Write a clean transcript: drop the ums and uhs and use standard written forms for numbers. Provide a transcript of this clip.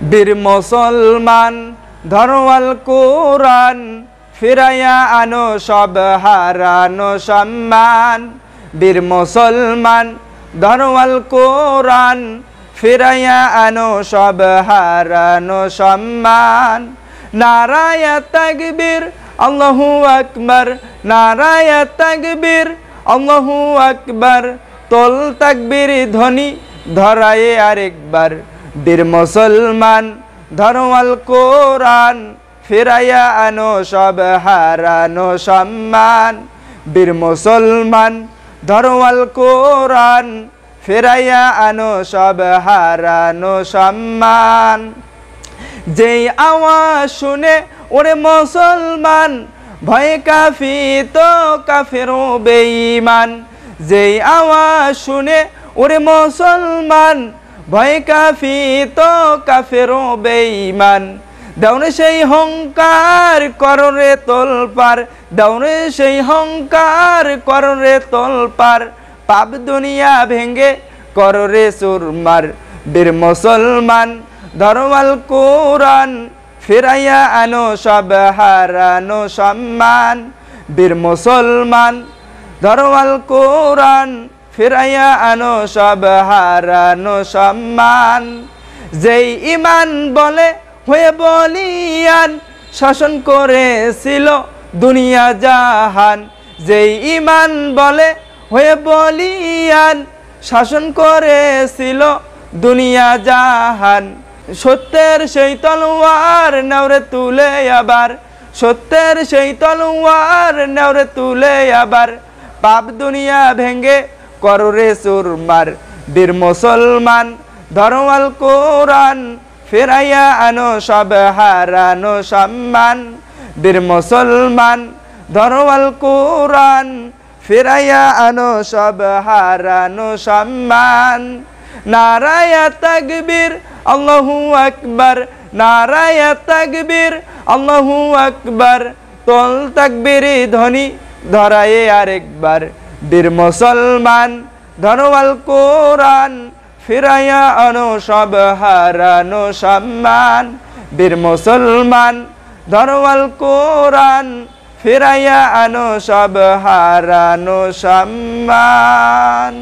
বীর মুসলমান ধরওয়াল কোরআন, ফিরাইয়া আনো সব হারানো সম্মান। বীর মুসলমান ধরওয়াল কোরআন, ফিরাইয়া আনো সব হারানো সম্মান। নারায়ে তাকবীর আল্লাহু আকবার, নারায়ে তাকবীর আল্লাহু আকবার। তোল তাকবীর ধ্বনি ধরায়ে আরেকবার। বীর মুসলমান ধরওয়াল কোরআন, ফিরাইয়া আনো সব হারানো সম্মান। বীর মুসলমান ধরওয়াল কোরআন, ফিরাইয়া আনো সব হারানো সম্মান। যেই আওয়াজ শুনে ওরে মুসলমান, ভয়ে কাঁপিত কাফের ও বেঈমান। যেই আওয়াজ শুনে ওরে মুসলমান, ভয়ে কাঁপিত কাফের ও বেঈমান। দাউনে সেই হংকার কররে তোলপার, দাউনে সেই হংকার কররে তোলপার। পাপ দুনিয়া ভেঙ্গে কররে চুরমার। বীর মুসলমান ধরওয়াল কোরআন, ফিরাইয়া আনো সব হারানো সম্মান। বীর মুসলমান ধরওয়াল কোরআন, ফিরাইয়া আনো সব হারানো সম্মান। যেই ইমান বলে হয়ে বলিয়ান, শাসন করেছিল দুনিয়া জাহান। যেই ইমান বলে হয়ে বলিয়ান, শাসন করেছিল দুনিয়া জাহান। সত্যের সেই তলোয়ার নেওরে তুলে আবার, সত্যের সেই তলোয়ার নেওরে তুলে আবার। পাপ দুনিয়া ভেঙ্গে কররে চুরমার। বীর মুসলমান ধরওয়াল কোরআন, ফিরাইয়া আনো সব হারানো সম্মান। বীর মুসলমান ধরওয়াল কোরআন, ফিরাইয়া আনো সব হারানো সম্মান। নারায়ে তাকবীর আল্লাহু আকবার, নারায়ে তাকবীর আল্লাহু আকবার। তোল তাকবীর ধ্বনি ধরায়ে আরেকবার। বীর মুসলমান ধরওয়াল কোরআন, ফিরাইয়া আনো সব হারানো সম্মান। বীর মুসলমান ধরওয়াল কোরআন, ফিরাইয়া আনো সব হারানো সম্মান।